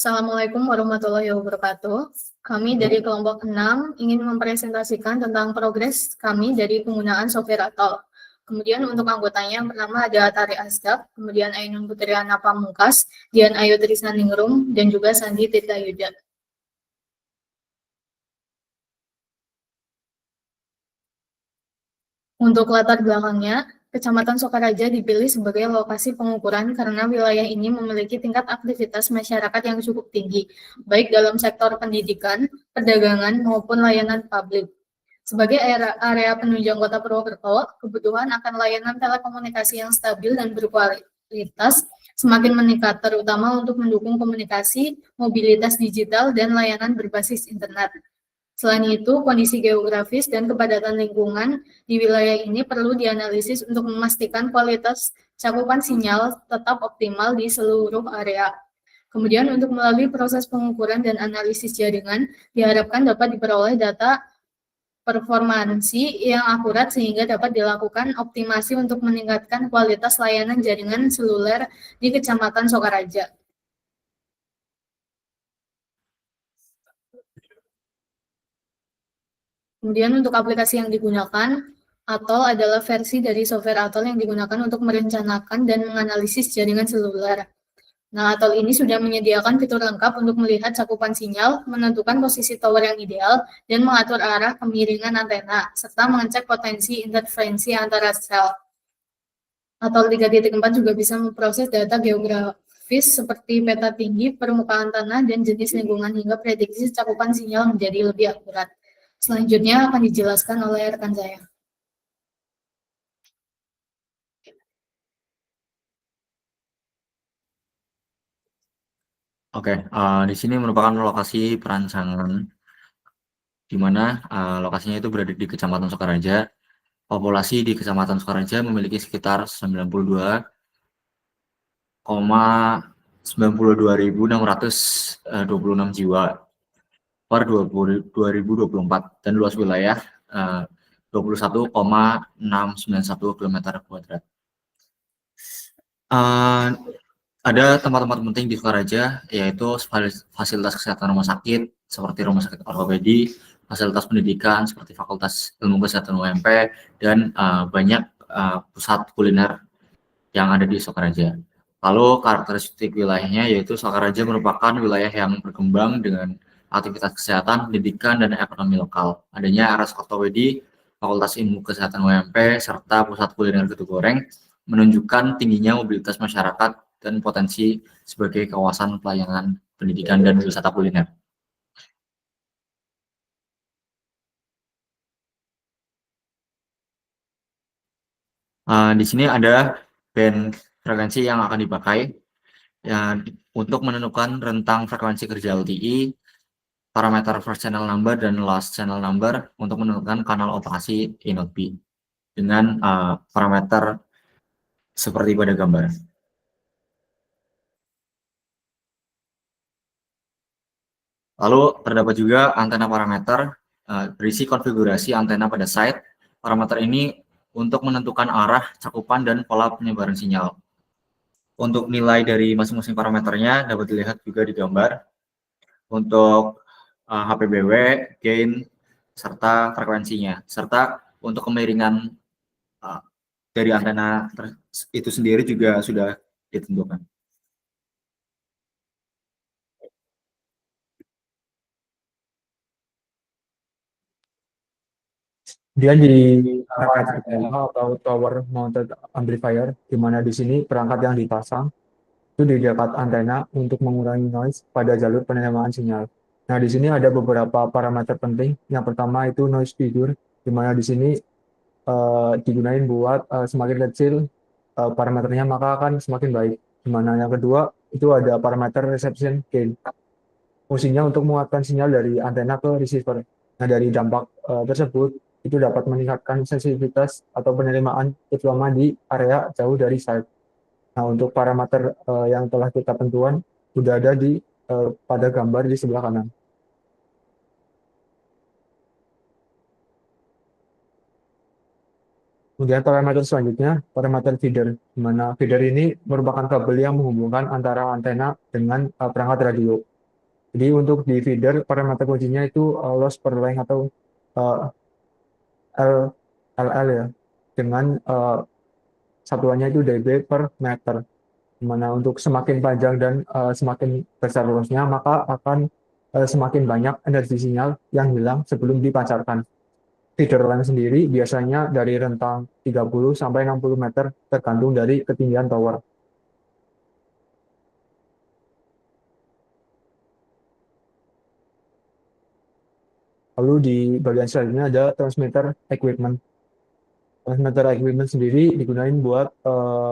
Assalamualaikum warahmatullahi wabarakatuh. Kami dari kelompok 6 ingin mempresentasikan tentang progres kami dari penggunaan software Atol. Kemudian untuk anggotanya yang pertama ada Tari Asdaq, kemudian Ainun Putriana Pamungkas, Dian Ayu Trisnaningrum, dan juga Sandi Tirta Yuda. Untuk latar belakangnya, Kecamatan Sokaraja dipilih sebagai lokasi pengukuran karena wilayah ini memiliki tingkat aktivitas masyarakat yang cukup tinggi, baik dalam sektor pendidikan, perdagangan, maupun layanan publik. Sebagai area penunjang Kota Purwokerto, kebutuhan akan layanan telekomunikasi yang stabil dan berkualitas semakin meningkat, terutama untuk mendukung komunikasi, mobilitas digital, dan layanan berbasis internet. Selain itu, kondisi geografis dan kepadatan lingkungan di wilayah ini perlu dianalisis untuk memastikan kualitas cakupan sinyal tetap optimal di seluruh area. Kemudian untuk melalui proses pengukuran dan analisis jaringan, diharapkan dapat diperoleh data performansi yang akurat sehingga dapat dilakukan optimasi untuk meningkatkan kualitas layanan jaringan seluler di Kecamatan Sokaraja. Kemudian untuk aplikasi yang digunakan, Atol adalah versi dari software Atol yang digunakan untuk merencanakan dan menganalisis jaringan seluler. Nah, Atol ini sudah menyediakan fitur lengkap untuk melihat cakupan sinyal, menentukan posisi tower yang ideal, dan mengatur arah kemiringan antena, serta mengecek potensi interferensi antara sel. Atol 3.4 juga bisa memproses data geografis seperti peta tinggi, permukaan tanah, dan jenis lingkungan hingga prediksi cakupan sinyal menjadi lebih akurat. Selanjutnya akan dijelaskan oleh rekan saya. Oke, di sini merupakan lokasi perancangan di mana lokasinya itu berada di Kecamatan Sokaraja. Populasi di Kecamatan Sokaraja memiliki sekitar 92,92.626 jiwa per 2024 dan luas wilayah 21,691 km². Ada tempat-tempat penting di Sokaraja, yaitu fasilitas kesehatan rumah sakit, seperti rumah sakit ortopedi, fasilitas pendidikan, seperti Fakultas Ilmu Kesehatan UMP, dan banyak pusat kuliner yang ada di Sokaraja. Lalu karakteristik wilayahnya yaitu Sokaraja merupakan wilayah yang berkembang dengan aktivitas kesehatan, pendidikan, dan ekonomi lokal. Adanya RS Ortopedi, Fakultas Ilmu Kesehatan UMP, serta pusat kuliner Getuk Goreng menunjukkan tingginya mobilitas masyarakat dan potensi sebagai kawasan pelayanan pendidikan dan wisata kuliner. Di sini ada band frekuensi yang akan dipakai ya, untuk menentukan rentang frekuensi kerja LTE, parameter first channel number dan last channel number untuk menentukan kanal operasi InnoD dengan parameter seperti pada gambar. Lalu terdapat juga antena parameter berisi konfigurasi antena pada site. Parameter ini untuk menentukan arah, cakupan, dan pola penyebaran sinyal. Untuk nilai dari masing-masing parameternya dapat dilihat juga di gambar. Untuk HPBW, gain, serta frekuensinya, serta untuk kemiringan dari antena itu sendiri juga sudah ditentukan. Dia di perangkat atau tower mounted amplifier, di mana di sini perangkat yang dipasang itu di dekat antena untuk mengurangi noise pada jalur penerimaan sinyal. Nah, di sini ada beberapa parameter penting. Yang pertama itu noise figure, di mana di sini digunakan buat semakin kecil parameternya maka akan semakin baik. Di mana yang kedua itu ada parameter reception gain. Fungsinya untuk menguatkan sinyal dari antena ke receiver. Nah, dari dampak tersebut itu dapat meningkatkan sensitivitas atau penerimaan terutama di area jauh dari site. Nah, untuk parameter yang telah kita tentukan sudah ada di pada gambar di sebelah kanan. Kemudian parameter selanjutnya, parameter feeder, di mana feeder ini merupakan kabel yang menghubungkan antara antena dengan perangkat radio. Jadi untuk di feeder parameter kuncinya itu loss per length atau uh, LL ya, dengan satuannya itu dB per meter. Dimana untuk semakin panjang dan semakin besar lossnya, maka akan semakin banyak energi sinyal yang hilang sebelum dipancarkan. Feeder line sendiri biasanya dari rentang 30 sampai 60 meter tergantung dari ketinggian tower. Lalu di bagian selanjutnya ada transmitter equipment. Transmitter equipment sendiri digunakan buat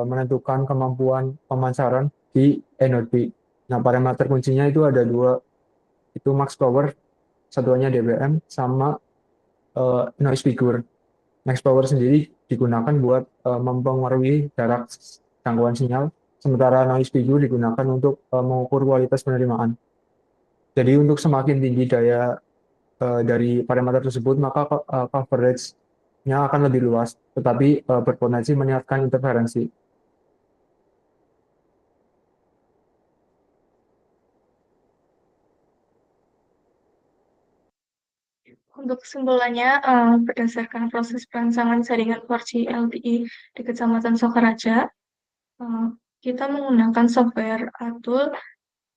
menentukan kemampuan pemancaran di NOD. Nah, parameter kuncinya itu ada dua, itu max power, satuannya dBm, sama noise figure. Max power sendiri digunakan buat mempengaruhi jarak jangkauan sinyal, sementara noise figure digunakan untuk mengukur kualitas penerimaan. Jadi untuk semakin tinggi daya dari parameter tersebut, maka coverage-nya akan lebih luas, tetapi berpotensi meningkatkan interferensi. Untuk kesimpulannya, berdasarkan proses perancangan jaringan 4G LTE di Kecamatan Sokaraja, kita menggunakan software Atul,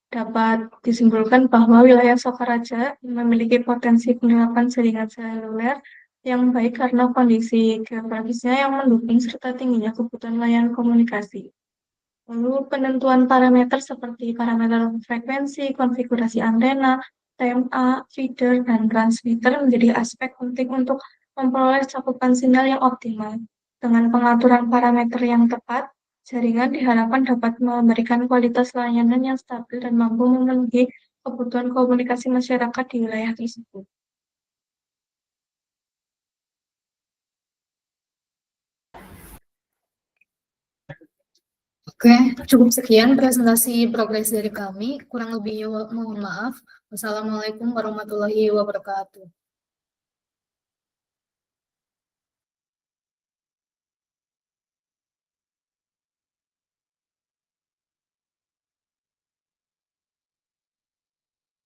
dapat disimpulkan bahwa wilayah Sokaraja memiliki potensi penerapan jaringan seluler yang baik karena kondisi geografisnya yang mendukung serta tingginya kebutuhan layanan komunikasi. Lalu penentuan parameter seperti parameter frekuensi, konfigurasi antena, TMA, feeder, dan transmitter menjadi aspek penting untuk memperoleh cakupan sinyal yang optimal. Dengan pengaturan parameter yang tepat, jaringan diharapkan dapat memberikan kualitas layanan yang stabil dan mampu memenuhi kebutuhan komunikasi masyarakat di wilayah tersebut. Oke, cukup sekian presentasi progres dari kami. Kurang lebihnya mohon maaf. Wassalamualaikum warahmatullahi wabarakatuh.